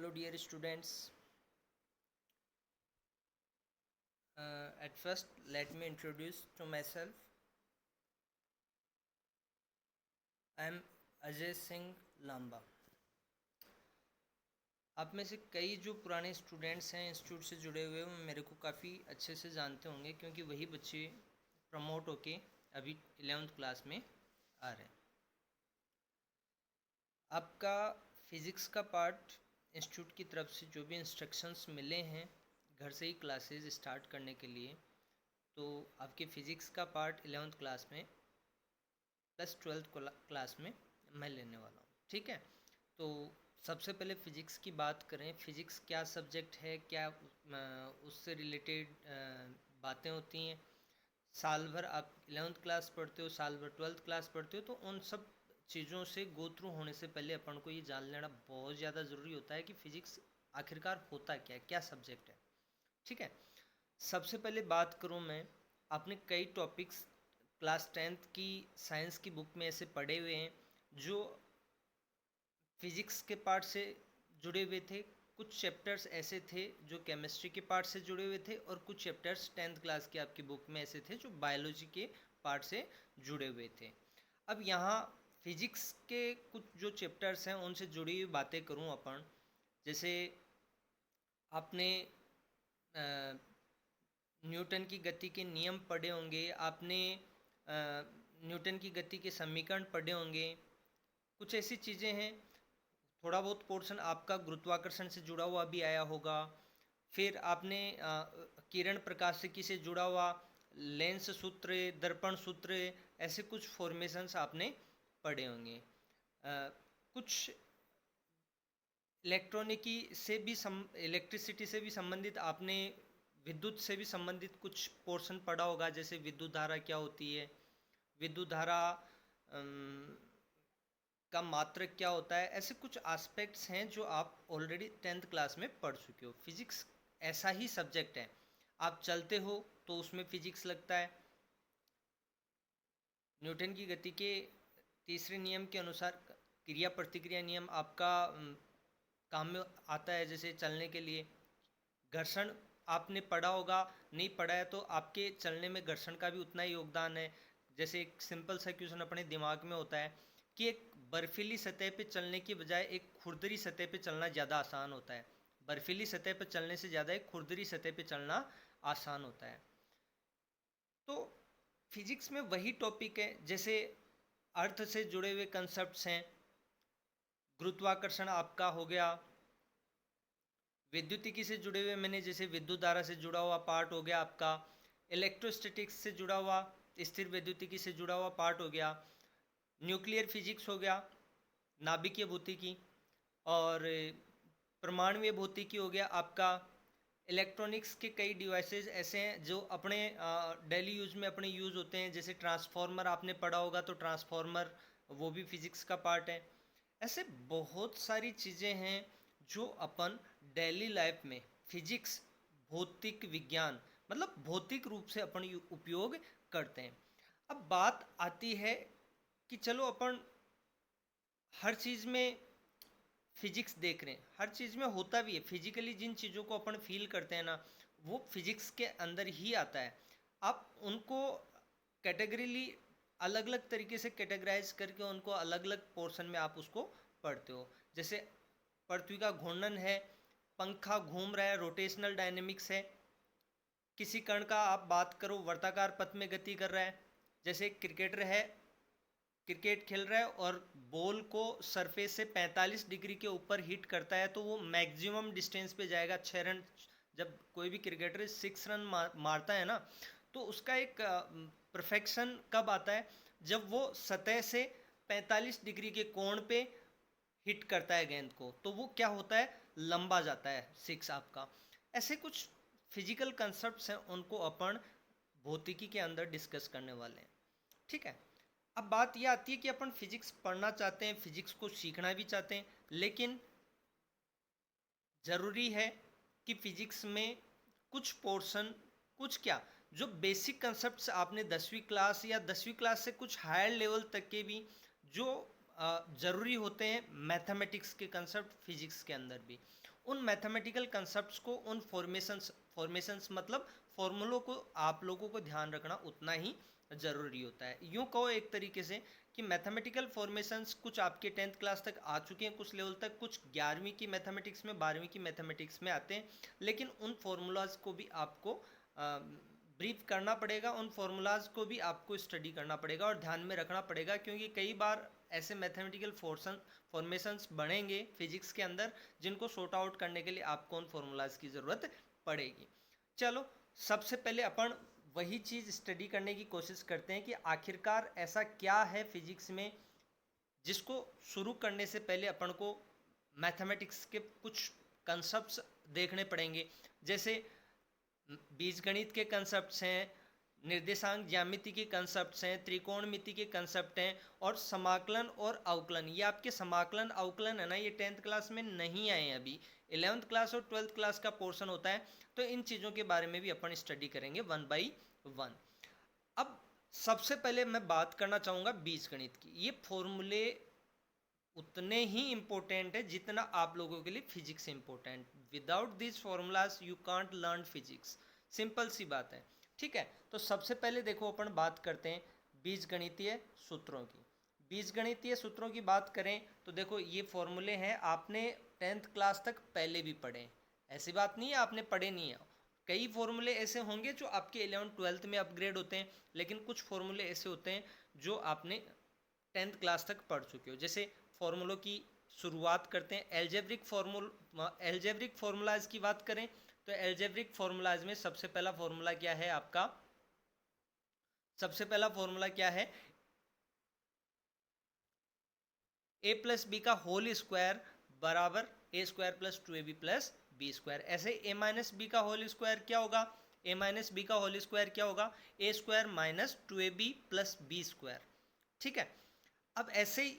Hello dear students. At first let me introduce to myself. I am Ajay Singh Lamba. आप में से कई जो पुराने स्टूडेंट्स हैं इंस्टीट्यूट से जुड़े हुए वो मेरे को काफ़ी अच्छे से जानते होंगे क्योंकि वही बच्चे प्रमोट होके अभी 11th क्लास में आ रहे हैं। आपका फिज़िक्स का पार्ट इंस्टीट्यूट की तरफ से जो भी इंस्ट्रक्शंस मिले हैं घर से ही क्लासेस स्टार्ट करने के लिए, तो आपके फ़िज़िक्स का पार्ट 11th क्लास में प्लस 12th क्लास में मैं लेने वाला हूँ। ठीक है, तो सबसे पहले फ़िज़िक्स की बात करें। फ़िज़िक्स क्या सब्जेक्ट है, क्या उससे रिलेटेड बातें होती हैं। साल भर आप 11th क्लास पढ़ते हो, साल भर 12th क्लास पढ़ते हो, तो उन सब चीज़ों से गो थ्रू होने से पहले अपन को ये जान लेना बहुत ज़्यादा ज़रूरी होता है कि फ़िज़िक्स आखिरकार होता क्या है, क्या सब्जेक्ट है। ठीक है, सबसे पहले बात करूँ मैं, आपने कई टॉपिक्स क्लास 10th की साइंस की बुक में ऐसे पढ़े हुए हैं जो फिज़िक्स के पार्ट से जुड़े हुए थे। कुछ चैप्टर्स ऐसे थे जो केमिस्ट्री के पार्ट से जुड़े हुए थे और कुछ चैप्टर्स 10th क्लास की आपकी बुक में ऐसे थे जो बायोलॉजी के पार्ट से जुड़े हुए थे। अब यहाँ फिज़िक्स के कुछ जो चैप्टर्स हैं उनसे जुड़ी हुई बातें करूँ अपन, जैसे आपने न्यूटन की गति के नियम पढ़े होंगे, आपने न्यूटन की गति के समीकरण पढ़े होंगे। कुछ ऐसी चीज़ें हैं। थोड़ा बहुत पोर्शन आपका गुरुत्वाकर्षण से जुड़ा हुआ भी आया होगा। फिर आपने किरण प्रकाशिकी से जुड़ा हुआ लेंस सूत्र, दर्पण सूत्र, ऐसे कुछ फॉर्मेशंस आपने पढ़े होंगे। कुछ इलेक्ट्रिसिटी से भी संबंधित आपने विद्युत से भी संबंधित कुछ पोर्शन पढ़ा होगा, जैसे विद्युत धारा क्या होती है, विद्युत धारा का मात्रक क्या होता है। ऐसे कुछ एस्पेक्ट्स हैं जो आप ऑलरेडी 10th क्लास में पढ़ चुके हो। फिजिक्स ऐसा ही सब्जेक्ट है, आप चलते हो तो उसमें फिजिक्स लगता है। न्यूटन की गति के तीसरे नियम के अनुसार क्रिया प्रतिक्रिया नियम आपका काम में आता है, जैसे चलने के लिए। घर्षण आपने पढ़ा होगा, नहीं पढ़ा है तो आपके चलने में घर्षण का भी उतना ही योगदान है। जैसे एक सिंपल सा क्वेश्चन अपने दिमाग में होता है कि एक बर्फीली सतह पे चलने की बजाय एक खुरदरी सतह पे चलना ज़्यादा आसान होता है। बर्फीली सतह पे चलने से ज़्यादा एक खुरदरी सतह पे चलना आसान होता है। तो फिजिक्स में वही टॉपिक है, जैसे अर्थ से जुड़े हुए कंसेप्ट्स हैं। गुरुत्वाकर्षण आपका हो गया। विद्युतिकी से जुड़े हुए मैंने जैसे विद्युत धारा से जुड़ा हुआ पार्ट हो गया आपका। इलेक्ट्रोस्टैटिक्स से जुड़ा हुआ, स्थिर विद्युतिकी से जुड़ा हुआ पार्ट हो गया। न्यूक्लियर फिजिक्स हो गया, नाभिकीय भौतिकी। और परमाणुीय भौतिकी हो गया आपका। इलेक्ट्रॉनिक्स के कई डिवाइसेस ऐसे हैं जो अपने डेली यूज में अपने यूज़ होते हैं, जैसे ट्रांसफार्मर आपने पढ़ा होगा, तो ट्रांसफार्मर वो भी फिजिक्स का पार्ट है। ऐसे बहुत सारी चीज़ें हैं जो अपन डेली लाइफ में फिजिक्स, भौतिक विज्ञान, मतलब भौतिक रूप से अपन उपयोग करते हैं। अब बात आती है कि चलो अपन हर चीज़ में फिजिक्स देख रहे हैं, हर चीज़ में होता भी है। फिजिकली जिन चीज़ों को अपन फील करते हैं ना, वो फिजिक्स के अंदर ही आता है। आप उनको कैटेगरीली अलग अलग तरीके से कैटेगराइज करके उनको अलग अलग पोर्शन में आप उसको पढ़ते हो। जैसे पृथ्वी का घूर्णन है, पंखा घूम रहा है, रोटेशनल डायनेमिक्स है। किसी कण का आप बात करो, वर्ताकार पथ में गति कर रहा है। जैसे एक क्रिकेटर है, क्रिकेट खेल रहा है और बॉल को सरफेस से 45 डिग्री के ऊपर हिट करता है, तो वो मैक्सिमम डिस्टेंस पे जाएगा 6 रन। जब कोई भी क्रिकेटर 6 रन मारता है ना, तो उसका एक परफेक्शन कब आता है, जब वो सतह से 45 डिग्री के कोण पे हिट करता है गेंद को, तो वो क्या होता है, लंबा जाता है 6 आपका। ऐसे कुछ फिजिकल कंसेप्ट्स हैं, उनको अपन भौतिकी के अंदर डिस्कस करने वाले हैं। ठीक है, अब बात यह आती है कि अपन फिजिक्स पढ़ना चाहते हैं, फिजिक्स को सीखना भी चाहते हैं, लेकिन ज़रूरी है कि फिजिक्स में कुछ पोर्शन, कुछ क्या, जो बेसिक कंसेप्ट्स आपने 10वीं क्लास या 10वीं क्लास से कुछ हायर लेवल तक के भी जो ज़रूरी होते हैं, मैथमेटिक्स के कंसेप्ट फिजिक्स के अंदर भी, उन मैथमेटिकल कंसेप्ट्स को, उन फॉर्मेशंस मतलब फॉर्मूलों को आप लोगों को ध्यान रखना उतना ही ज़रूरी होता है। यूँ कहो एक तरीके से कि मैथमेटिकल फॉर्मेशंस कुछ आपके 10th क्लास तक आ चुके हैं, कुछ लेवल तक, कुछ 11वीं की मैथमेटिक्स में, 12वीं की मैथमेटिक्स में आते हैं, लेकिन उन फॉर्मूलाज को भी आपको ब्रीफ करना पड़ेगा, उन फॉर्मूलाज को भी आपको स्टडी करना पड़ेगा और ध्यान में रखना पड़ेगा, क्योंकि कई बार ऐसे मैथमेटिकल फॉर्मेशंस बनेंगे फिजिक्स के अंदर जिनको सॉर्ट आउट करने के लिए आपको उन फॉर्मूलाज की ज़रूरत पड़ेगी। चलो सबसे पहले अपन वही चीज़ स्टडी करने की कोशिश करते हैं कि आखिरकार ऐसा क्या है फिजिक्स में जिसको शुरू करने से पहले अपन को मैथमेटिक्स के कुछ कंसेप्ट्स देखने पड़ेंगे। जैसे बीजगणित के कंसेप्ट्स हैं, निर्देशांक ज्यामिति के कंसेप्ट्स हैं, त्रिकोणमिति के कंसेप्ट हैं, और समाकलन और अवकलन। ये आपके समाकलन अवकलन है ना, ये 10th क्लास में नहीं आए हैं अभी, 11th क्लास और 12th क्लास का पोर्शन होता है। तो इन चीज़ों के बारे में भी अपन स्टडी करेंगे 1 बाई 1। अब सबसे पहले मैं बात करना चाहूँगा बीजगणित की। ये फॉर्मूले उतने ही इम्पोर्टेंट है जितना आप लोगों के लिए physics important. Without this formulas you can't learn physics, simple सी बात है। ठीक है, तो सबसे पहले देखो अपन बात करते हैं बीजगणितीय सूत्रों की। बीजगणितीय सूत्रों की बात करें तो देखो ये फॉर्मूले हैं, आपने 10th क्लास तक पहले भी पढ़े, ऐसी बात नहीं है आपने पढ़े नहीं है। कई फॉर्मूले ऐसे होंगे जो आपके 11th 12th में अपग्रेड होते हैं, लेकिन कुछ फॉर्मूले ऐसे होते हैं जो आपने 10th क्लास तक पढ़ चुके हो। जैसे फॉर्मूलों की शुरुआत करते हैं। एल्जेब्रिक फॉर्मूलाज की बात करें तो एल्जेब्रिक फॉर्मूलाज में सबसे पहला फॉर्मूला क्या है आपका, सबसे पहला फॉर्मूला क्या है, a प्लस बी का होल स्क्वायर बराबर A square plus 2ab plus B square. ऐसे a माइनस बी का होल स्क्वायर क्या होगा, a माइनस बी का होल स्क्वायर क्या होगा, A square minus 2ab plus B square. ठीक है, अब ऐसे ही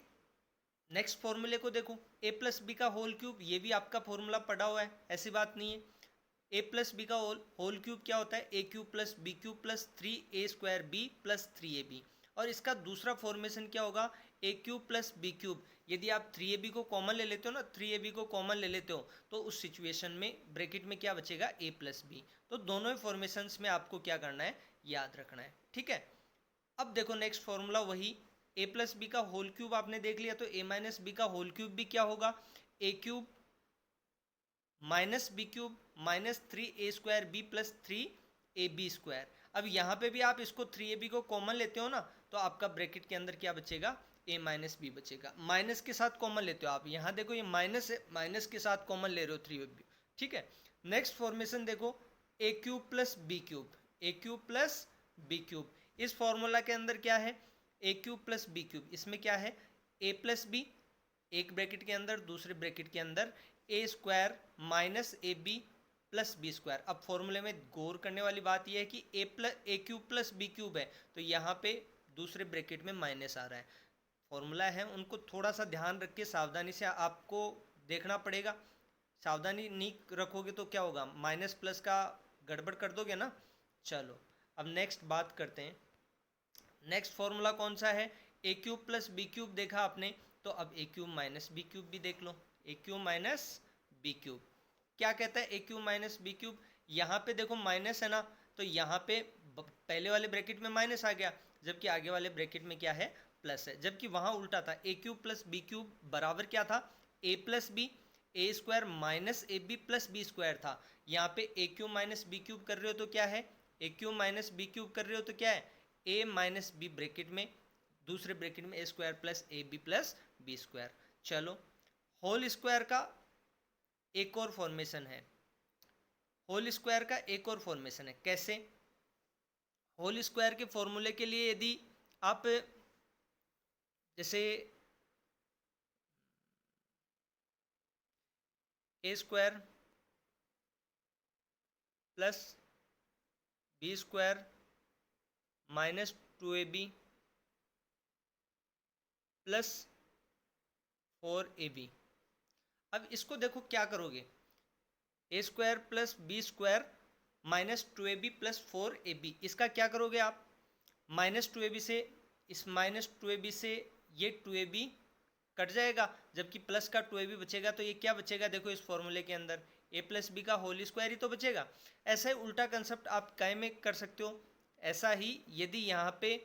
नेक्स्ट फॉर्मूले को देखो, a प्लस बी का होल क्यूब, ये भी आपका फॉर्मूला पढ़ा हुआ है, ऐसी बात नहीं है। a प्लस बी का होल क्यूब क्या होता है, a cube plus B cube plus 3a square B plus 3ab। और इसका दूसरा फॉर्मेशन क्या होगा, a cube plus B cube. यदि आप 3ab को कॉमन ले लेते हो ना, 3ab को कॉमन ले लेते हो तो उस सिचुएशन में ब्रैकेट में क्या बचेगा, a प्लस बी। तो दोनों ही फॉर्मेशंस में आपको क्या करना है, याद रखना है। ठीक है, अब देखो नेक्स्ट फॉर्मूला वही a प्लस बी का होल क्यूब आपने देख लिया, तो a माइनस बी का होल क्यूब भी क्या होगा, a cube minus B cube minus 3a square B plus 3ab square. अब यहाँ पे भी आप इसको 3ab को कॉमन लेते हो ना, तो आपका ब्रैकेट के अंदर क्या बचेगा, a माइनस बी बचेगा। माइनस के साथ कॉमन लेते हो आप, यहाँ देखो ये माइनस है, माइनस के साथ कॉमन ले रहे हो 3ab। ठीक है, नेक्स्ट फॉर्मेशन देखो, a cube plus B cube, a cube plus B cube. इस फॉर्मूला के अंदर क्या है, A cube plus B cube, इसमें क्या है, ए प्लस बी, एक ब्रैकेट के अंदर, दूसरे ब्रैकेट के अंदर A square minus A B plus B square. अब फॉर्मूले में गौर करने वाली बात यह है कि ए क्यूब प्लस बी क्यूब है, तो यहाँ पे दूसरे ब्रैकेट में माइनस आ रहा है। फॉर्मूला है उनको थोड़ा सा ध्यान रख के सावधानी से आपको देखना पड़ेगा। सावधानी नहीं रखोगे तो क्या होगा, माइनस प्लस का गड़बड़ कर दोगे ना। चलो अब नेक्स्ट बात करते हैं, नेक्स्ट फॉर्मूला कौन सा है, A cube plus B cube देखा आपने, तो अब ए क्यूब माइनस बी क्यूब भी देख लो, ए क्यूब माइनस बी क्यूब क्या कहता है, A cube minus B cube. यहाँ पे देखो माइनस है ना, तो यहाँ पे पहले वाले ब्रैकेट में माइनस आ गया, जबकि आगे वाले ब्रैकेट में क्या है, प्लस है। जबकि वहाँ उल्टा था, A cube plus B cube बराबर क्या था, A plus B, A square minus A B plus B square था। यहाँ पे A cube minus B cube कर रहे हो तो क्या है, A cube minus B cube कर रहे हो तो क्या है, ए माइनस बी ब्रैकेट में, दूसरे ब्रैकेट में A square plus A B plus B square. चलो होल स्क्वायर का एक और फॉर्मेशन है, होल स्क्वायर का एक और फॉर्मेशन है, कैसे, होल स्क्वायर के फॉर्मूले के लिए यदि आप जैसे A square plus B square minus 2ab plus 4ab। अब इसको देखो क्या करोगे, A square plus B square minus 2ab plus 4ab, इसका क्या करोगे आप, माइनस 2ab से, इस माइनस 2ab से ये 2ab कट जाएगा, जबकि प्लस का 2ab बचेगा, तो ये क्या बचेगा देखो इस फॉर्मूले के अंदर a प्लस बी का होल स्क्वायर ही तो बचेगा। ऐसा ही उल्टा कंसेप्ट आप काय में कर सकते हो। ऐसा ही यदि यहाँ पे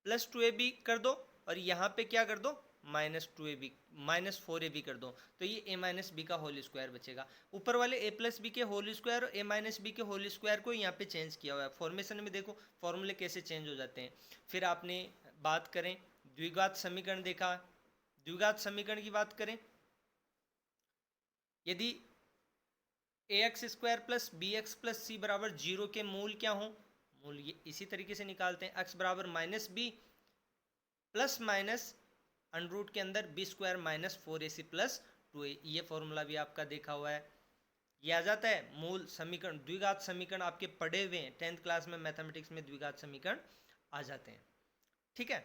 प्लस 2ab कर दो और यहाँ पे क्या कर दो -2ab -4ab कर दो, तो ये a माइनस बी का होल स्क्वायर बचेगा। ऊपर वाले a प्लस बी के होल स्क्वायर और a माइनस बी के होल स्क्वायर को यहाँ पे चेंज किया हुआ है। फॉर्मेशन में देखो फॉर्मूले कैसे चेंज हो जाते हैं। फिर आपने बात करें द्विघात समीकरण देखा, द्विघात समीकरण की बात करें, यदि ax square plus B X plus C बराबर 0 के मूल क्या हो, मूल ये इसी तरीके से निकालते हैं। x बराबर minus B plus minus under root के अंदर B square minus 4ac plus 2a, ये फॉर्मूला भी आपका देखा हुआ है। ये आ जाता है मूल समीकरण। द्विघात समीकरण आपके पढ़े हुए हैं 10th क्लास में, मैथमेटिक्स में द्विघात समीकरण आ जाते हैं। ठीक है,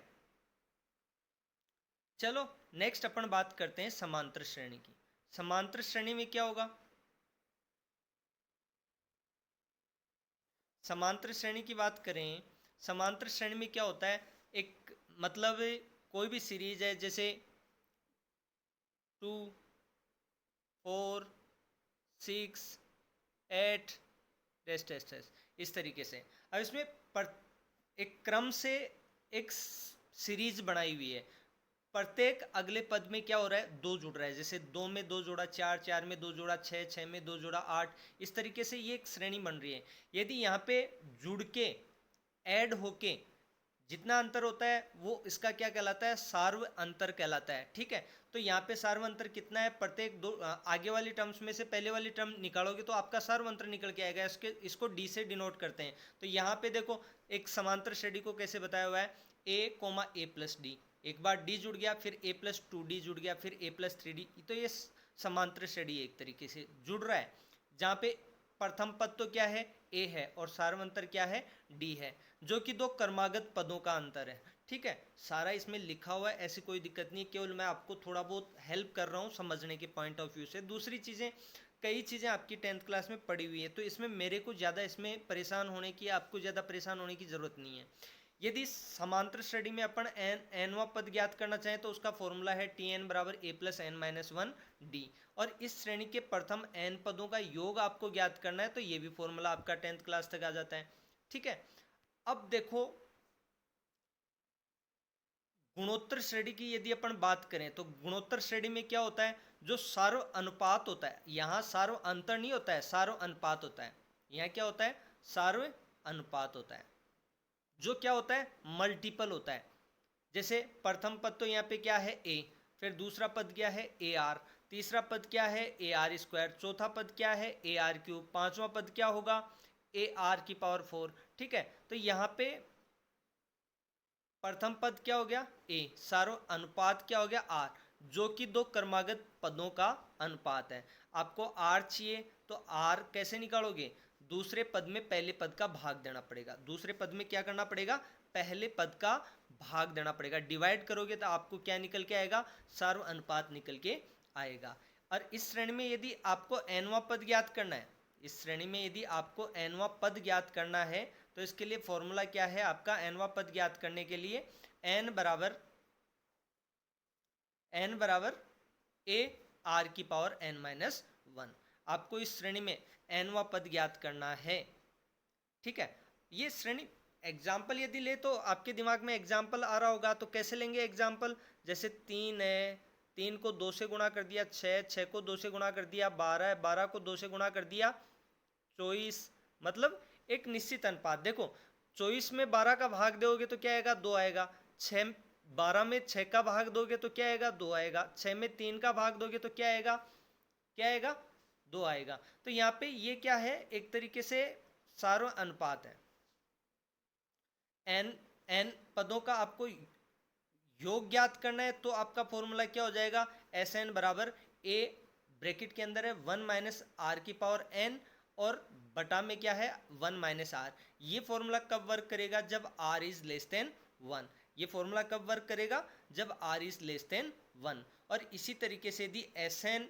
चलो नेक्स्ट अपन बात करते हैं समांतर श्रेणी की। समांतर श्रेणी में क्या होगा, समांतर श्रेणी की बात करें, समांतर श्रेणी में क्या होता है, एक मतलब कोई भी सीरीज है जैसे 2 4 6 8 टेस्ट टेस्ट टेस्ट इस तरीके से। अब इसमें एक क्रम से एक सीरीज बनाई हुई है, प्रत्येक अगले पद में क्या हो रहा है, 2 जुड़ रहा है। जैसे 2 में 2 जोड़ा 4, 4 में 2 जोड़ा 6, 6 में 2 जोड़ा 8, इस तरीके से ये एक श्रेणी बन रही है। यदि यहाँ पे जुड़ के ऐड होके जितना अंतर होता है वो इसका क्या कहलाता है, सार्व अंतर कहलाता है। ठीक है, तो यहाँ पे सार्व अंतर कितना है, प्रत्येक दो आगे वाली टर्म्स में से पहले वाली टर्म निकालोगे तो आपका सार्व अंतर निकल के आएगा। इसको डी से डिनोट करते हैं। तो यहाँ पे देखो एक समांतर श्रेणी को कैसे बताया हुआ है, a, a प्लस डी, एक बार d जुड़ गया, फिर a प्लस 2d जुड़ गया, फिर a प्लस 3d, तो ये समांतर श्रेणी एक तरीके से जुड़ रहा है, जहाँ पे प्रथम पद तो क्या है, a है, और सार्वंतर क्या है, d है, जो कि दो क्रमागत पदों का अंतर है। ठीक है, सारा इसमें लिखा हुआ है, ऐसी कोई दिक्कत नहीं, केवल मैं आपको थोड़ा बहुत हेल्प कर रहा हूँ समझने के पॉइंट ऑफ व्यू से। दूसरी चीज़ें, कई चीज़ें आपकी 10th क्लास में पढ़ी हुई है, तो इसमें मेरे को ज़्यादा इसमें परेशान होने की, आपको ज़्यादा परेशान होने की ज़रूरत नहीं है। यदि समांतर श्रेणी में अपन एनवा पद ज्ञात करना चाहें तो उसका फॉर्मूला है Tn बराबर a plus N minus 1d, और इस श्रेणी के प्रथम n पदों का योग आपको ज्ञात करना है, तो ये भी फॉर्मूला आपका 10th क्लास तक आ जाता है। ठीक है, अब देखो गुणोत्तर श्रेणी की यदि अपन बात करें तो गुणोत्तर श्रेणी में क्या होता है, जो सार्व अनुपात होता है, यहाँ सार्व अंतर नहीं होता है, सार्व अनुपात होता है। यहाँ क्या होता है, सार्व अनुपात होता है, जो क्या होता है, मल्टीपल होता है। जैसे प्रथम पद तो यहाँ पे क्या है a, फिर दूसरा पद क्या है ar, तीसरा पद क्या है ar स्क्वायर, चौथा पद क्या है ar क्यूब, पांचवा पद क्या होगा ar की पावर 4। ठीक है, तो यहाँ पे प्रथम पद क्या हो गया a, सारो अनुपात क्या हो गया r, जो कि दो क्रमागत पदों का अनुपात है। आपको r चाहिए तो r कैसे निकालोगे, दूसरे पद में पहले पद का भाग देना पड़ेगा। दूसरे पद में क्या करना पड़ेगा, पहले पद का भाग देना पड़ेगा, डिवाइड करोगे तो आपको क्या निकल के आएगा, सार्व अनुपात निकल के आएगा। और इस श्रेणी में यदि आपको nवां पद ज्ञात करना है, इस श्रेणी में यदि आपको nवां पद ज्ञात करना है तो इसके लिए फॉर्मूला क्या है आपका, nवां पद ज्ञात करने के लिए n बराबर a r की पावर n माइनस 1, आपको इस श्रेणी में nवां पद ज्ञात करना है। ठीक है, ये श्रेणी एग्जाम्पल यदि ले तो आपके दिमाग में एग्जाम्पल आ रहा होगा, तो कैसे लेंगे एग्जाम्पल, जैसे 3 है, 3 को 2 से गुणा कर दिया 6, 6 को 2 से गुणा कर दिया 12 है, 12 को 2 से गुणा कर दिया 24, मतलब एक निश्चित अनुपात। देखो 24 में 12 का भाग दोगे तो क्या आएगा, 2 आएगा, 12 में 6 का भाग दोगे तो क्या आएगा, 2 आएगा, 6 में 3 का भाग दोगे तो क्या आएगा, 2 आएगा। तो यहाँ पे ये क्या है, एक तरीके से सार्व अनुपात है। n पदों का आपको योग ज्ञात करना है तो आपका फॉर्मूला क्या हो जाएगा, Sn बराबर a ब्रैकेट के अंदर है 1 माइनस आर की पावर n, और बटा में क्या है 1 माइनस आर। ये फॉर्मूला कब वर्क करेगा, जब r इज लेस देन 1। ये फॉर्मूला कब वर्क करेगा, जब r इज लेस देन 1। और इसी तरीके से यदि Sn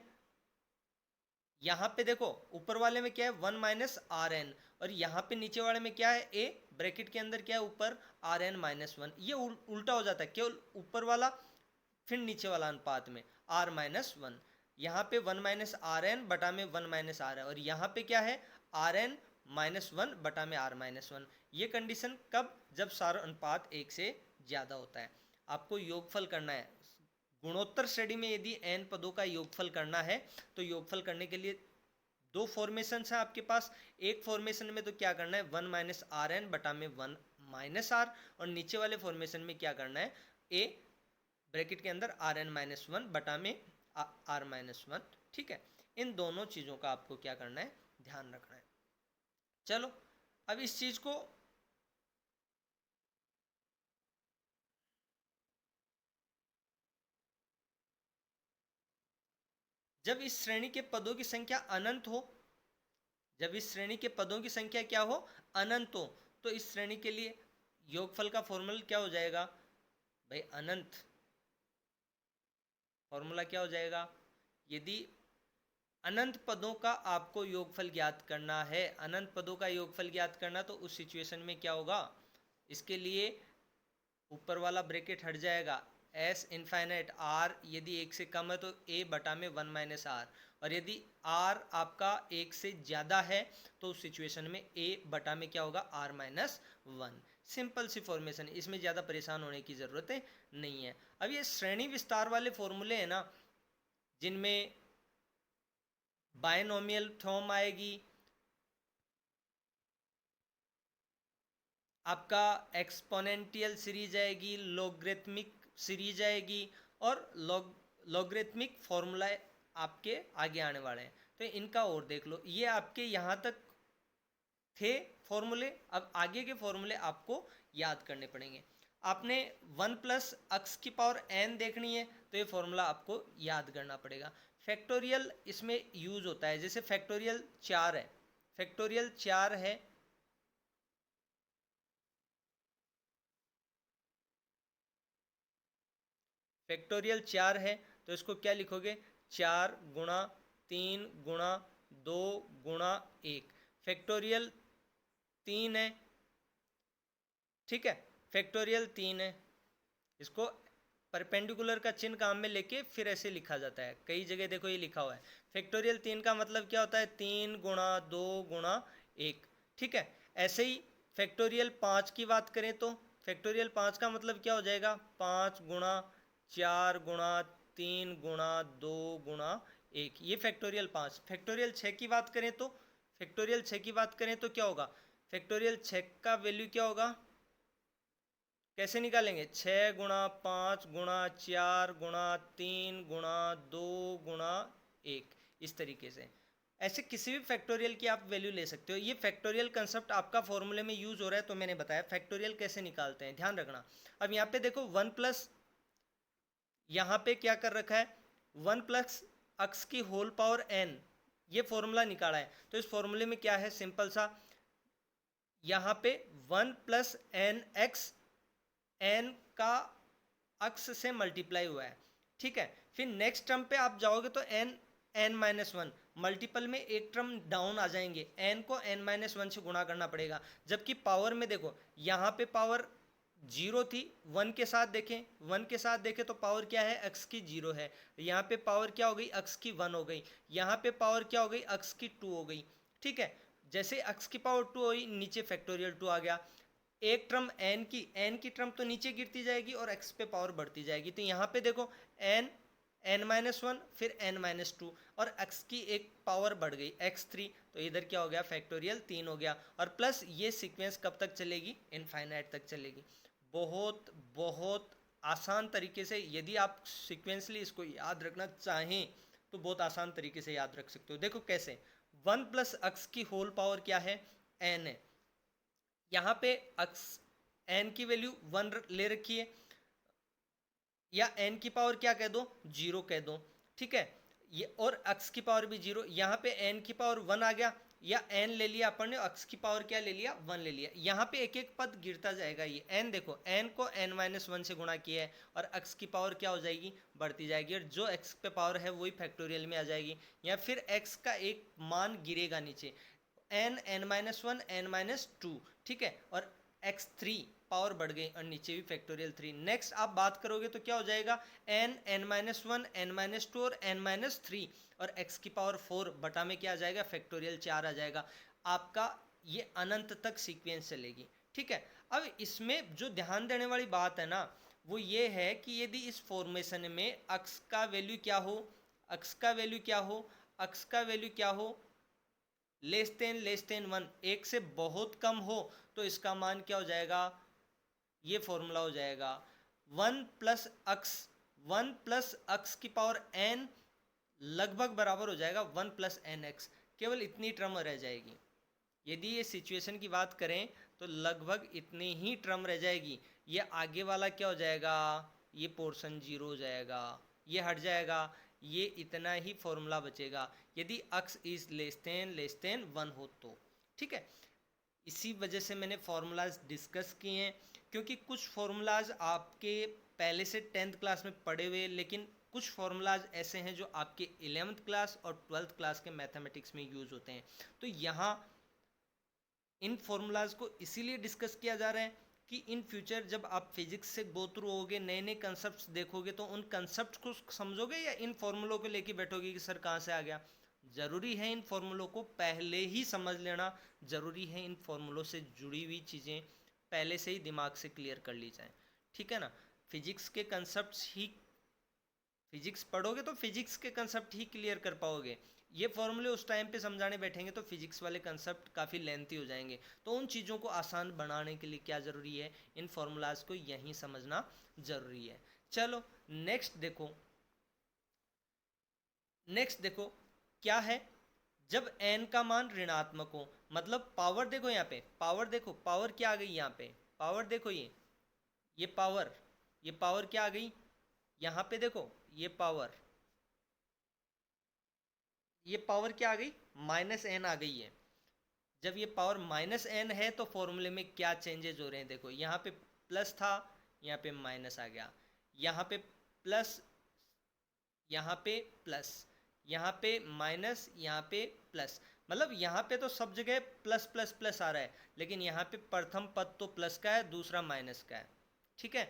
यहाँ पे देखो ऊपर वाले में क्या है 1 माइनस आर एन, और यहाँ पे नीचे वाले में क्या है ए, ब्रैकेट के अंदर क्या है ऊपर आर एन माइनस वन। ये उल्टा हो जाता है, केवल ऊपर वाला फिर नीचे वाला अनुपात में आर माइनस वन। यहाँ पे 1 माइनस आर एन बटा में 1 माइनस आर है, और यहाँ पे क्या है आर एन माइनस वन बटा में आर माइनस वन। ये कंडीशन कब, जब सारा अनुपात एक से ज़्यादा होता है। आपको योगफल करना है गुणोत्तर श्रेणी में, यदि n पदों का योगफल करना है तो योगफल करने के लिए दो फॉर्मेशन है आपके पास। एक फॉर्मेशन में तो क्या करना है 1 माइनस आर एन बटा में 1 माइनस आर, और नीचे वाले फॉर्मेशन में क्या करना है a ब्रैकेट के अंदर आर एन माइनस वन बटा में आर माइनस वन। ठीक है, इन दोनों चीज़ों का आपको क्या करना है, ध्यान रखना है। चलो अब इस चीज़ को जब इस श्रेणी के पदों की संख्या अनंत हो, जब इस श्रेणी के पदों की संख्या क्या हो, अनंत हो, तो इस श्रेणी के लिए योगफल का फॉर्मूला क्या हो जाएगा भाई, अनंत। फॉर्मूला क्या हो जाएगा, यदि अनंत पदों का आपको योगफल ज्ञात करना है, अनंत पदों का योगफल ज्ञात करना, तो उस सिचुएशन में क्या होगा, इसके लिए ऊपर वाला ब्रैकेट हट जाएगा, एस इनफाइनाइट आर यदि एक से कम है तो ए बटा में 1 माइनस आर, और यदि आर आपका एक से ज़्यादा है तो उस सिचुएशन में ए बटा में क्या होगा, आर माइनस वन। सिंपल सी फॉर्मेशन, इसमें ज़्यादा परेशान होने की ज़रूरत नहीं है। अब ये श्रेणी विस्तार वाले फॉर्मूले हैं ना, जिनमें बायनोमियल फॉर्म आएगी, आपका एक्सपोनेंटियल सीरीज आएगी, लॉगरिथमिक सीरीज आएगी, और लॉगरिथमिक फॉर्मूला आपके आगे आने वाले हैं। तो इनका और देख लो, ये आपके यहाँ तक थे फॉर्मूले, अब आगे के फॉर्मूले आपको याद करने पड़ेंगे। आपने 1 प्लस एक्स की पावर n देखनी है तो ये फॉर्मूला आपको याद करना पड़ेगा। फैक्टोरियल इसमें यूज होता है, जैसे फैक्टोरियल 4 है, फैक्टोरियल 4 है, फैक्टोरियल 4 है तो इसको क्या लिखोगे, 4 गुणा 3 गुणा 2 गुणा 1। फैक्टोरियल 3 है, ठीक है, फैक्टोरियल 3 है, इसको परपेंडिकुलर का चिन्ह काम में लेके फिर ऐसे लिखा जाता है, कई जगह देखो ये लिखा हुआ है। फैक्टोरियल 3 का मतलब क्या होता है, 3 गुणा 2 गुणा 1। ठीक है, ऐसे ही फैक्टोरियल 5 की बात करें तो फैक्टोरियल 5 का मतलब क्या हो जाएगा, 5 गुणा 4 गुणा 3 गुणा 2 गुणा 1, ये फैक्टोरियल 5। फैक्टोरियल 6 की बात करें तो फैक्टोरियल 6 की बात करें तो क्या होगा, फैक्टोरियल 6 का वैल्यू क्या होगा, कैसे निकालेंगे, 6 गुणा 5 गुणा 4 गुणा 3 गुणा 2 गुणा 1, इस तरीके से। ऐसे किसी भी फैक्टोरियल की आप वैल्यू ले सकते हो। ये फैक्टोरियल कंसेप्ट आपका फॉर्मूले में यूज हो रहा है तो मैंने बताया फैक्टोरियल कैसे निकालते हैं, ध्यान रखना। अब यहाँ पे देखो 1 प्लस, यहाँ पे क्या कर रखा है, 1 प्लस एक्स की होल पावर n, ये फॉर्मूला निकाला है। तो इस फॉर्मूले में क्या है, सिंपल सा, यहाँ पे 1 प्लस एन एक्स, एन का अक्स से मल्टीप्लाई हुआ है, ठीक है। फिर नेक्स्ट टर्म पे आप जाओगे तो N N minus one, multiple में एक टर्म डाउन आ जाएंगे, एन को एन माइनस वन से गुणा करना पड़ेगा। जबकि पावर में देखो यहाँ पे पावर जीरो थी, वन के साथ देखें, वन के साथ देखें तो पावर क्या है, एक्स की जीरो है, यहाँ पे पावर क्या हो गई, एक्स की वन हो गई, यहाँ पे पावर क्या हो गई, एक्स की टू हो गई। ठीक है, जैसे एक्स की पावर टू हुई नीचे फैक्टोरियल टू आ गया, एक टर्म एन की टर्म तो नीचे गिरती जाएगी और एक्स पे पावर बढ़ती जाएगी। तो यहाँ पे देखो एन एन माइनस वन फिर एन माइनस टू, और एक्स की एक पावर बढ़ गई एक्स थ्री, तो इधर क्या हो गया, फैक्टोरियल 3 हो गया। और प्लस ये सीक्वेंस कब तक चलेगी, इनफाइनाइट तक चलेगी। बहुत बहुत आसान तरीके से, यदि आप सीक्वेंसली इसको याद रखना चाहें तो बहुत आसान तरीके से याद रख सकते हो। देखो कैसे, 1 प्लस एक्स की होल पावर क्या है, एन है, यहाँ पे एक्स एन की वैल्यू 1 ले रखी है, या एन की पावर क्या कह दो, 0 कह दो, ठीक है, ये और एक्स की पावर भी 0, यहाँ पे एन की पावर 1 आ गया, या n ले लिया अपन ने, x की पावर क्या ले लिया 1 ले लिया। यहाँ पे एक एक पद गिरता जाएगा। ये n देखो, n को n-1 से गुणा किया है और x की पावर क्या हो जाएगी, बढ़ती जाएगी, और जो x पे पावर है वही फैक्टोरियल में आ जाएगी। या फिर x का एक मान गिरेगा नीचे, n-1 n-2, ठीक है, और x3 पावर बढ़ गई और नीचे भी फैक्टोरियल 3। नेक्स्ट आप बात करोगे तो क्या हो जाएगा, n-1 n-2 और n-3 और x की पावर 4 बटा में क्या आ जाएगा, फैक्टोरियल 4 आ जाएगा। आपका ये अनंत तक सीक्वेंस चलेगी, ठीक है। अब इसमें जो ध्यान देने वाली बात है ना, वो ये है कि यदि इस फॉर्मेशन में x का वैल्यू क्या हो, x का वैल्यू क्या हो, x का वैल्यू क्या हो, लेस देन 1, एक से बहुत कम हो, तो इसका मान क्या हो जाएगा, ये फॉर्मूला हो जाएगा 1 प्लस एक्स की पावर n लगभग बराबर हो जाएगा 1 प्लस एन एक्स। केवल इतनी टर्म रह जाएगी। यदि ये सिचुएशन की बात करें तो लगभग इतनी ही टर्म रह जाएगी। ये आगे वाला क्या हो जाएगा, ये पोर्शन जीरो हो जाएगा, ये हट जाएगा, ये इतना ही फॉर्मूला बचेगा यदि x इज लेस देन 1 हो तो, ठीक है। इसी वजह से मैंने फार्मूलाज डिस्कस किए हैं, क्योंकि कुछ फार्मूलाज आपके पहले से 10th क्लास में पढ़े हुए, लेकिन कुछ फार्मूलाज ऐसे हैं जो आपके 11th क्लास और 12th क्लास के मैथमेटिक्स में यूज़ होते हैं। तो यहाँ इन फार्मूलाज को इसीलिए डिस्कस किया जा रहा है कि इन फ्यूचर जब आप फिजिक्स से गो थ्रू होगे, नए नए कंसेप्ट देखोगे, तो उन कंसेप्ट को समझोगे या इन फार्मूलों को लेके बैठोगे कि सर कहाँ से आ गया। ज़रूरी है इन फार्मूलों को पहले ही समझ लेना, ज़रूरी है इन फार्मूलों से जुड़ी हुई चीज़ें पहले से ही दिमाग से क्लियर कर ली जाएं, ठीक है ना। फिजिक्स के कंसेप्ट ही, फिजिक्स पढ़ोगे तो फिजिक्स के कंसेप्ट ही क्लियर कर पाओगे। ये फॉर्मूले उस टाइम पे समझाने बैठेंगे तो फिजिक्स वाले कंसेप्ट काफ़ी लेंथी हो जाएंगे। तो उन चीज़ों को आसान बनाने के लिए क्या ज़रूरी है, इन फॉर्मूलाज को यहीं समझना ज़रूरी है। चलो नेक्स्ट देखो क्या है, जब n का मान ऋणात्मक हो, मतलब पावर देखो, यहाँ पे पावर देखो, पावर क्या आ गई, यहाँ पे पावर देखो, ये पावर क्या आ गई, यहाँ पे देखो ये पावर क्या आ गई, -n आ गई है। जब ये पावर -n है तो फॉर्मूले में क्या चेंजेस हो रहे हैं, देखो यहाँ पे प्लस था, यहाँ पे माइनस आ गया, यहाँ पे प्लस, यहाँ पे प्लस, यहाँ पे माइनस, यहाँ पे प्लस, मतलब यहाँ पे तो सब जगह प्लस प्लस प्लस आ रहा है, लेकिन यहाँ पे प्रथम पद तो प्लस का है, दूसरा माइनस का है, ठीक है।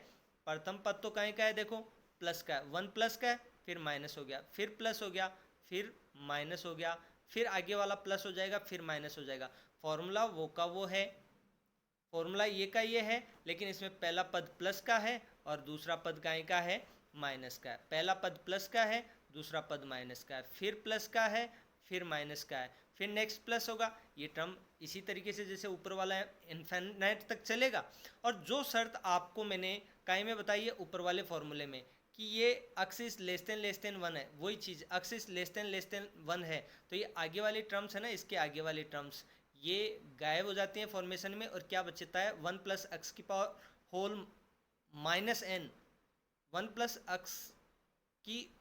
प्रथम पद तो कहीं का है, देखो प्लस का है, 1 प्लस का है, फिर माइनस हो गया, फिर प्लस हो गया, फिर माइनस हो गया, फिर आगे वाला प्लस हो जाएगा, फिर माइनस हो जाएगा। फॉर्मूला वो का वो है, फॉर्मूला ये का ये है, लेकिन इसमें पहला पद प्लस का है और दूसरा पद काय का है, माइनस का है। पहला पद प्लस का है, दूसरा पद माइनस का है, फिर प्लस का है, फिर माइनस का है, फिर नेक्स्ट प्लस होगा। ये टर्म इसी तरीके से जैसे ऊपर वाला है इन्फिनिट तक चलेगा। और जो शर्त आपको मैंने काय में बताई है ऊपर वाले फॉर्मूले में कि ये एक्सिस लेस देन 1 है, वही चीज़ एक्सिस लेस देन 1 है, तो ये आगे वाली टर्म्स है ना, इसके आगे वाली टर्म्स ये गायब हो जाती हैं फॉर्मेशन में, और क्या बचता है 1 प्लस एक्स की power whole minus N, 1 plus X की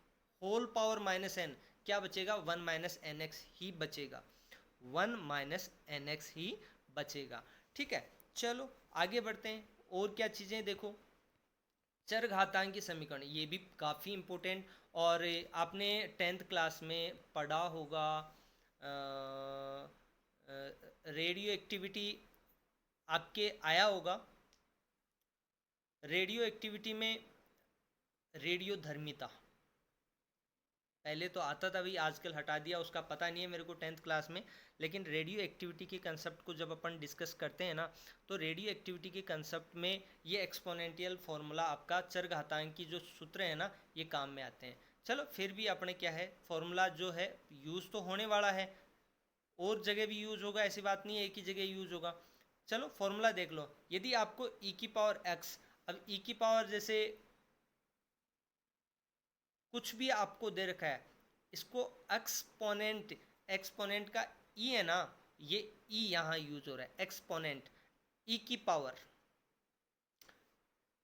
होल पावर माइनस एन, क्या बचेगा 1 माइनस एन एक्स ही बचेगा, 1 माइनस एन एक्स ही बचेगा, ठीक है। चलो आगे बढ़ते हैं, और क्या चीज़ें देखो, चरघातांकी समीकरण, ये भी काफ़ी इम्पोर्टेंट, और आपने 10th क्लास में पढ़ा होगा। रेडियो एक्टिविटी आपके आया होगा, रेडियो एक्टिविटी में रेडियो धर्मिता पहले तो आता था, अभी आजकल हटा दिया, उसका पता नहीं है मेरे को 10th क्लास में। लेकिन रेडियो एक्टिविटी के कंसेप्ट को जब अपन डिस्कस करते हैं ना, तो रेडियो एक्टिविटी के कंसेप्ट में ये एक्सपोनेंशियल फार्मूला आपका चरघातांक की जो सूत्र है ना, ये काम में आते हैं। चलो फिर भी अपने क्या है, फार्मूला जो है यूज़ तो होने वाला है, और जगह भी यूज़ होगा, ऐसी बात नहीं है एक ही जगह यूज़ होगा। चलो फॉर्मूला देख लो, यदि आपको ई की पावर एक्स, अब ई की पावर जैसे कुछ भी आपको दे रखा है, इसको एक्सपोनेंट का ई है ना, ये ई यहाँ यूज हो रहा है, एक्सपोनेंट ई की पावर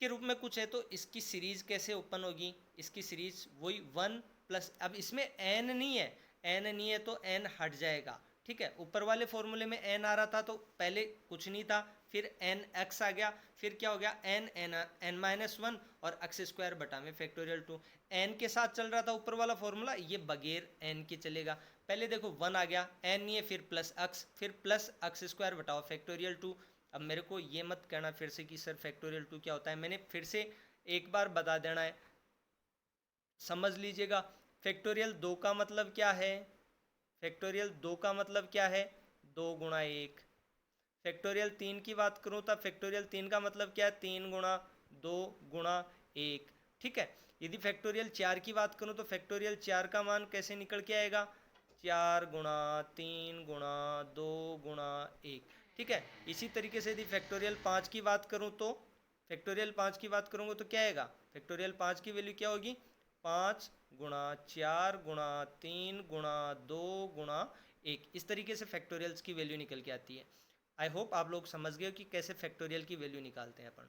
के रूप में कुछ है, तो इसकी सीरीज कैसे ओपन होगी, इसकी सीरीज वही 1 प्लस, अब इसमें एन नहीं है, एन नहीं है तो एन हट जाएगा, ठीक है, ऊपर वाले फॉर्मूले में n आ रहा था तो पहले कुछ नहीं था, फिर एन एक्स आ गया, फिर क्या हो गया N N N minus one और एक्स स्क्वायर बटा में फैक्टोरियल टू। एन के साथ चल रहा था ऊपर वाला फॉर्मूला, ये बगैर एन के चलेगा। पहले देखो वन आ गया, एन नहीं है, फिर प्लस एक्स, फिर प्लस एक्स स्क्वायर बटाओ फैक्टोरियल टू। अब मेरे को ये मत कहना फिर से कि सर फैक्टोरियल टू क्या होता है, मैंने फिर से एक बार बता देना है, समझ लीजिएगा। फैक्टोरियल दो का मतलब क्या है, फैक्टोरियल दो का मतलब क्या है, दो गुणा एक। फैक्टोरियल तीन की बात करूं तब फैक्टोरियल तीन का मतलब क्या है, तीन गुणा दो गुणा एक। ठीक है, यदि फैक्टोरियल चार की बात करूं तो फैक्टोरियल चार का मान कैसे निकल के आएगा, चार गुणा तीन गुणा दो गुणा एक। ठीक है, इसी तरीके से यदि फैक्टोरियल पाँच की बात करूं तो फैक्टोरियल पाँच की बात करूंगा तो क्या आएगा, फैक्टोरियल पाँच की वैल्यू क्या होगी, पाँच गुणा चार गुणा तीन गुणा दो गुणा एक। इस तरीके से फैक्टोरियल्स की वैल्यू निकल के आती है। आई होप आप लोग समझ गए कि कैसे फैक्टोरियल की वैल्यू निकालते हैं अपन।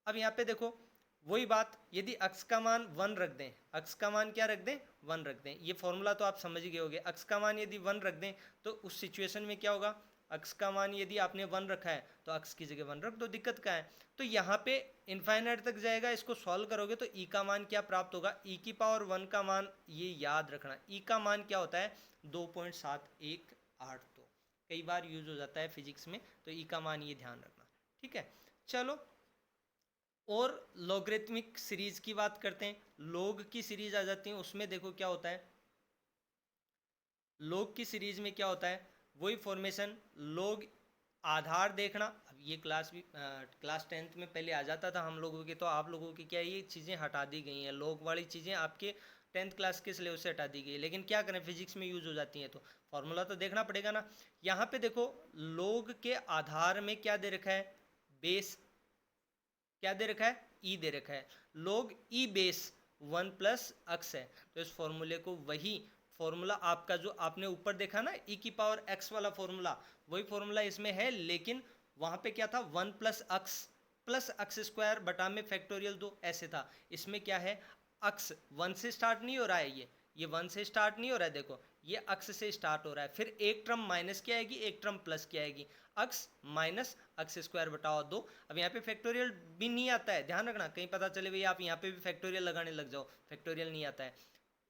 अब यहाँ पे देखो वही बात, यदि अक्स का मान वन रख दें, अक्स का मान क्या रख दें, वन रख दें, ये फॉर्मूला तो आप समझ ही गए होंगे। अक्स का मान यदि वन रख दें तो उस सिचुएशन में क्या होगा, अक्स का मान यदि आपने वन रखा है तो अक्स की जगह वन रख दो, दिक्कत क्या है। तो यहाँ पे इनफाइनाइट तक जाएगा, इसको सॉल्व करोगे तो ई का मान क्या प्राप्त होगा, ई की पावर वन का मान, ये याद रखना, ई का मान क्या होता है 2.718। कई बार यूज हो जाता है फिजिक्स में, तो ई का मान ये ध्यान रखना। ठीक है, चलो और लॉगरिथमिक सीरीज की बात करते हैं। लॉग की सीरीज आ जाती है, उसमें देखो क्या होता है, लॉग की सीरीज में क्या होता है, वही फॉर्मेशन लॉग आधार देखना। अब ये क्लास भी क्लास टेंथ में पहले आ जाता था हम लोगों के, तो आप लोगों की क्या ये चीज़ें हटा दी गई हैं, लॉग वाली चीज़ें आपके टेंथ क्लास के सिलेबस से हटा दी गई है, लेकिन क्या करें फिजिक्स में यूज हो जाती हैं तो फॉर्मूला तो देखना पड़ेगा ना। यहाँ पे देखो लॉग के आधार में क्या दे रखा है, बेस क्या दे रखा है, ई दे रखा है, log ई बेस वन प्लस एक्स है। तो इस फॉर्मूले को, वही फॉर्मूला आपका जो आपने ऊपर देखा ना ई की पावर एक्स वाला फॉर्मूला, वही फॉर्मूला इसमें है, लेकिन वहां पे क्या था, वन प्लस एक्स स्क्वायर बटा में फैक्टोरियल दो ऐसे था। इसमें क्या है, अक्स वन से स्टार्ट नहीं हो रहा है, ये वन से स्टार्ट नहीं हो रहा है, देखो ये अक्स से स्टार्ट हो रहा है, फिर एक टर्म माइनस की आएगी एक टर्म प्लस की आएगी, अक्स माइनस एक्स स्क्वायर बटाओ दो। अब यहाँ पे फैक्टोरियल भी नहीं आता है, ध्यान रखना, कहीं पता चले भाई आप यहाँ पे भी फैक्टोरियल लगाने लग जाओ, फैक्टोरियल नहीं आता है।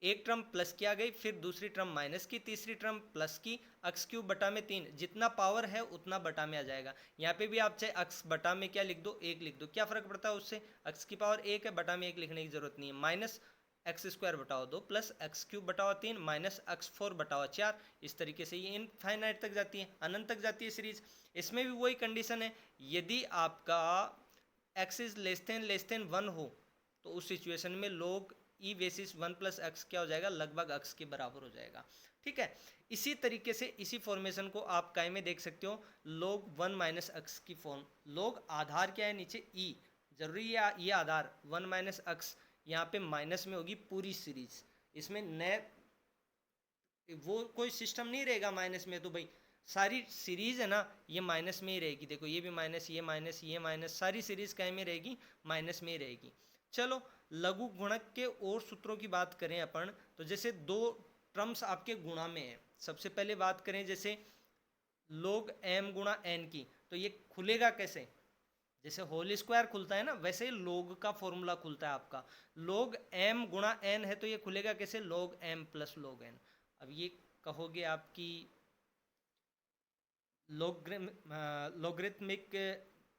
एक टर्म प्लस की आ गई, फिर दूसरी टर्म माइनस की, तीसरी टर्म प्लस की, एक्स क्यूब बटा में तीन, जितना पावर है उतना बटा में आ जाएगा। यहाँ पे भी आप चाहे एक्स बटा में क्या लिख दो, एक लिख दो, क्या फर्क पड़ता है उससे, एक्स की पावर एक है, बटा में एक लिखने की जरूरत नहीं है। माइनस एक्स स्क्वायर बटाओ दो प्लस एक्स क्यूब बटाओ तीन माइनस एक्स फोर बटाओ चार। इस तरीके से ये इनफाइनाइट तक जाती है, अनंत तक जाती है सीरीज। इसमें भी वही कंडीशन है, यदि आपका x is less than one हो तो उस सिचुएशन में लोग ई बेसिस वन प्लस एक्स क्या हो जाएगा, लगभग एक्स के बराबर हो जाएगा। ठीक है, इसी तरीके से इसी फॉर्मेशन को आप काय में देख सकते हो, लोग वन माइनस एक्स की फॉर्म, लोग आधार क्या है नीचे ई, जरूरी है ये आधार वन माइनस एक्स, यहाँ पे माइनस में होगी पूरी सीरीज, इसमें नए वो कोई सिस्टम नहीं रहेगा माइनस में, तो भाई सारी सीरीज है ना ये माइनस में ही रहेगी। देखो ये भी माइनस, ये माइनस, ये माइनस, सारी सीरीज क्या में रहेगी, माइनस में ही रहेगी। चलो लघु गुणक के और सूत्रों की बात करें अपन, तो जैसे दो टर्म्स आपके गुणा में है, सबसे पहले बात करें जैसे log m गुणा n की, तो ये खुलेगा कैसे, जैसे होल स्क्वायर खुलता है ना, वैसे ही log का फॉर्मूला खुलता है आपका, log m गुणा n है तो ये खुलेगा कैसे, log m plus log n। अब ये कहोगे आपकी लॉगरिथमिक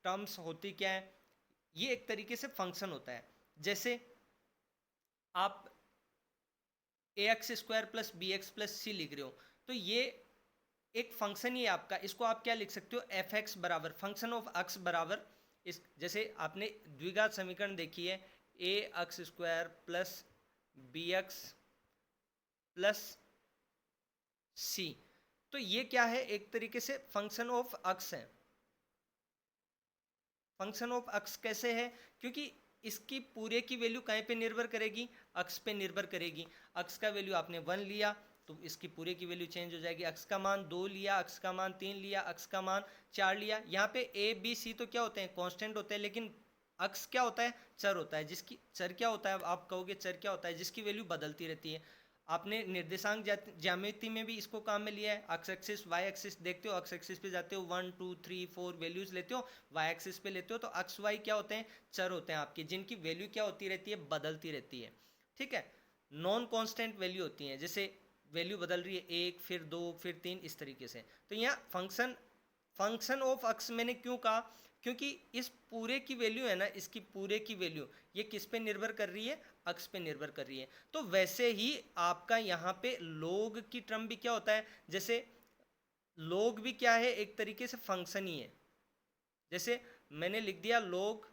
टर्म्स होती क्या है, ये एक तरीके से फंक्शन होता है। जैसे आप A X square plus B X plus C लिख रहे हो, तो ये एक फंक्शन ही है आपका, इसको आप क्या लिख सकते हो, एफ एक्स बराबर फंक्शन ऑफ एक्स बराबर इस, जैसे आपने द्विघात समीकरण देखी है, A X square plus B X plus C, तो ये क्या है, एक तरीके से फंक्शन ऑफ एक्स है। फंक्शन ऑफ एक्स कैसे है, क्योंकि इसकी पूरे की वैल्यू कहीं पे निर्भर करेगी, अक्स पे निर्भर करेगी। अक्स का वैल्यू आपने वन लिया तो इसकी पूरे की वैल्यू चेंज हो जाएगी, अक्स का मान दो लिया, अक्स का मान तीन लिया, अक्स का मान चार लिया। यहाँ पे ए बी सी तो क्या होते हैं, कांस्टेंट होते हैं, लेकिन अक्स क्या होता है, चर होता है, जिसकी चर क्या होता है, आप कहोगे चर क्या होता है, जिसकी वैल्यू बदलती रहती है। आपने निर्देशांक ज्यामिति में भी इसको काम में लिया है। एक्स एक्सिस वाई एक्सिस देखते हो, एक्स एक्सिस पे जाते हो 1 2 3 4 वैल्यूज लेते हो, वाई एक्सिस पे लेते हो तो एक्स वाई क्या होते हैं, चर होते हैं आपके, जिनकी वैल्यू क्या होती रहती है, बदलती रहती है। ठीक है, नॉन कांस्टेंट वैल्यू होती हैं, जैसे वैल्यू बदल रही है 1 फिर 2 फिर 3 इस तरीके से। तो यहाँ फंक्शन ऑफ एक्स मैंने क्यों कहा, क्योंकि इस पूरे की वैल्यू है ना, इसकी पूरे की वैल्यू ये किस पे निर्भर कर रही है, अक्स पे निर्भर कर रही है। तो वैसे ही आपका यहाँ पे लोग की टर्म भी क्या होता है, जैसे लोग भी क्या है, एक तरीके से फंक्शन ही है। जैसे मैंने लिख दिया लोग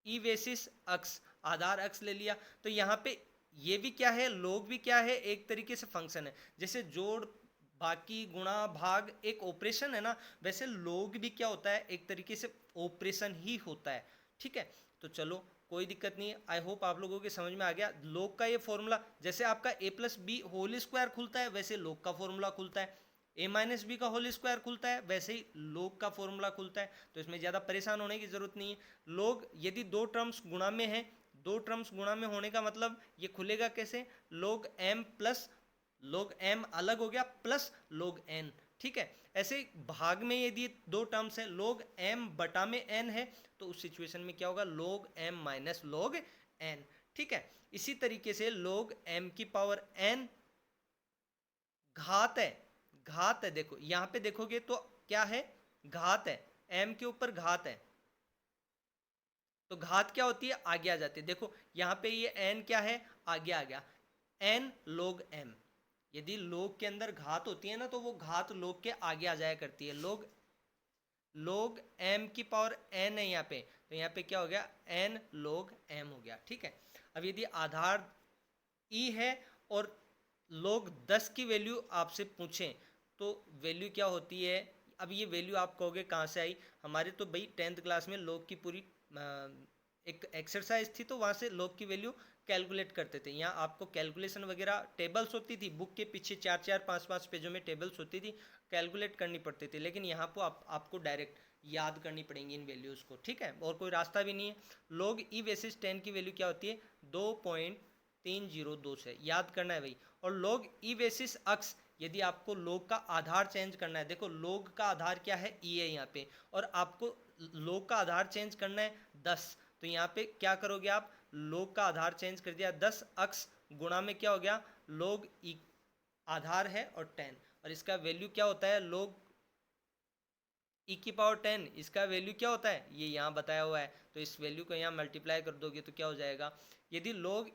ई बेसिस अक्स, आधार अक्स ले लिया, तो यहाँ पे ये भी क्या है, लोग भी क्या है, एक तरीके से फंक्शन है। जैसे जोड़ बाकी गुणा भाग एक ऑपरेशन है ना, वैसे लोग भी क्या होता है, एक तरीके से ऑपरेशन ही होता है। ठीक है, तो चलो कोई दिक्कत नहीं है, आई होप आप लोगों के समझ में आ गया। लोग का ये फॉर्मूला, जैसे आपका ए प्लस बी होल स्क्वायर खुलता है, वैसे लोग का फॉर्मूला खुलता है। ए माइनस बी का होल स्क्वायर खुलता है, वैसे ही लोग का फॉर्मूला खुलता है। तो इसमें ज़्यादा परेशान होने की जरूरत नहीं है। लोग यदि दो टर्म्स गुणा में है, दो टर्म्स गुणा में होने का मतलब ये खुलेगा कैसे, लोग एम प्लस लोग एम अलग हो गया प्लस लोग एन। ठीक है, ऐसे भाग में यदि दो टर्म्स है, लोग एम बटा में एन है, तो उस सिचुएशन में क्या होगा, लोग एम माइनस लोग एन। ठीक है, इसी तरीके से लोग एम की पावर एन घात है, घात है, देखो यहां पे देखोगे तो क्या है, घात है, एम के ऊपर घात है, तो घात क्या होती है, आगे आ जाती है। देखो यहाँ पे ये एन क्या है, आगे आ गया, एन लोग एम। यदि लोग के अंदर घात होती है ना, तो वो घात लोग के आगे आ जाया करती है। लोग लोग एम की पावर एन है यहाँ पे, तो यहाँ पे क्या हो गया, एन लोग एम हो गया। ठीक है, अब यदि आधार ई है और लोग 10 की वैल्यू आपसे पूछें, तो वैल्यू क्या होती है। अब ये वैल्यू आप कहोगे कहाँ से आई, हमारे तो भाई 10th क्लास में लोग की पूरी एक एक्सरसाइज थी, तो वहाँ से लोग की वैल्यू कैलकुलेट करते थे। यहाँ आपको कैलकुलेशन वगैरह टेबल्स होती थी, बुक के पीछे 4-4 5-5 पेजों में टेबल्स होती थी, कैलकुलेट करनी पड़ती थी। लेकिन यहाँ पर आपको डायरेक्ट याद करनी पड़ेंगी इन वैल्यूज़ को। ठीक है, और कोई रास्ता भी नहीं है। लोग ई बेसिस 10 की वैल्यू क्या होती है, 2.302 से याद करना है भाई। और लोग ई बेसिस अक्स, यदि आपको लोग का आधार चेंज करना है, देखो लोग का आधार क्या है, ई है यहाँ पे, और आपको लोग का आधार चेंज करना है 10, तो यहाँ पे क्या करोगे आप, लोग का आधार चेंज कर दिया 10 अक्स गुणा में क्या हो गया, लोग ई आधार है और 10, और इसका वैल्यू क्या होता है, लोग ई की पावर 10, इसका वैल्यू क्या होता है, ये यहाँ बताया हुआ है। तो इस वैल्यू को यहाँ मल्टीप्लाई कर दोगे तो क्या हो जाएगा, यदि लोग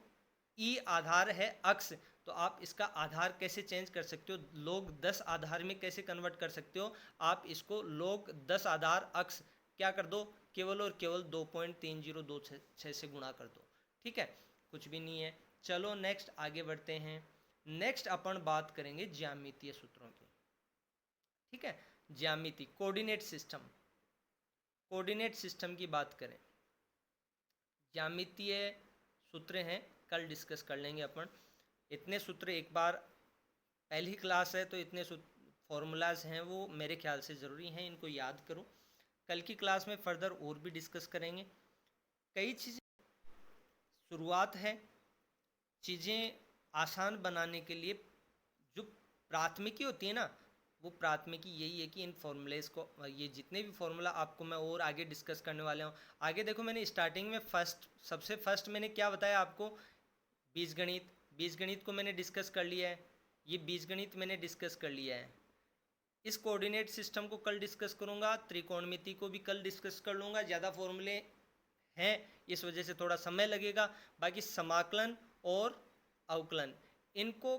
ई आधार है अक्स, तो आप इसका आधार कैसे चेंज कर सकते हो, लोग 10 आधार में कैसे कन्वर्ट कर सकते हो, आप इसको लोग 10 आधार अक्स क्या कर दो, केवल और केवल 2.3026 से गुणा कर दो। ठीक है, कुछ भी नहीं है। चलो नेक्स्ट आगे बढ़ते हैं। नेक्स्ट अपन बात करेंगे ज्यामितीय सूत्रों की। ठीक है, ज्यामिति कोऑर्डिनेट सिस्टम, कोऑर्डिनेट सिस्टम की बात करें, ज्यामितीय सूत्र हैं, कल डिस्कस कर लेंगे अपन। इतने सूत्र एक बार, पहली क्लास है तो इतने फॉर्मूलाज हैं वो मेरे ख्याल से ज़रूरी हैं, इनको याद करो। कल की क्लास में फर्दर और भी डिस्कस करेंगे। कई चीज़ें शुरुआत है, चीज़ें आसान बनाने के लिए जो प्राथमिकी होती है ना, वो प्राथमिकी यही है कि इन फॉर्मूलेस को, ये जितने भी फॉर्मूला आपको मैं और आगे डिस्कस करने वाले हूँ। आगे देखो मैंने स्टार्टिंग में सबसे फर्स्ट मैंने क्या बताया आपको, बीजगणित, बीजगणित को मैंने डिस्कस कर लिया है, ये बीजगणित मैंने डिस्कस कर लिया है। इस कोऑर्डिनेट सिस्टम को कल डिस्कस करूँगा, त्रिकोणमिति को भी कल डिस्कस कर लूँगा। ज़्यादा फॉर्मूले हैं इस वजह से थोड़ा समय लगेगा। बाकी समाकलन और अवकलन, इनको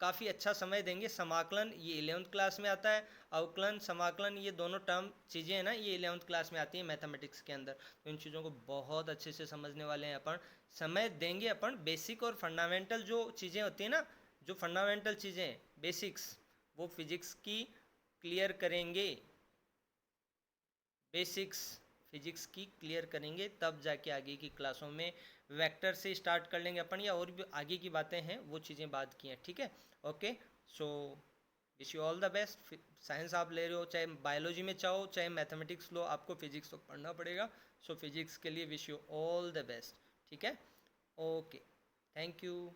काफ़ी अच्छा समय देंगे। समाकलन ये 11th क्लास में आता है, अवकलन समाकलन ये दोनों टर्म चीज़ें हैं ना, ये 11th क्लास में आती हैं मैथमेटिक्स के अंदर। तो इन चीज़ों को बहुत अच्छे से समझने वाले हैं अपन, समय देंगे अपन। बेसिक और फंडामेंटल जो चीज़ें होती हैं ना, जो फंडामेंटल चीज़ें बेसिक्स, वो फिजिक्स की क्लियर करेंगे, बेसिक्स फिजिक्स की क्लियर करेंगे, तब जाके आगे की क्लासों में वेक्टर से स्टार्ट कर लेंगे अपन, या और भी आगे की बातें हैं वो चीज़ें बात की हैं। ठीक है, okay, so wish you all the best. Science आप ले रहे हो, चाहे बायोलॉजी में चाहो चाहे मैथमेटिक्स लो, आपको फिजिक्स तो पढ़ना पड़ेगा। सो फिजिक्स के लिए wish you all the best. ठीक है, ओके, थैंक यू।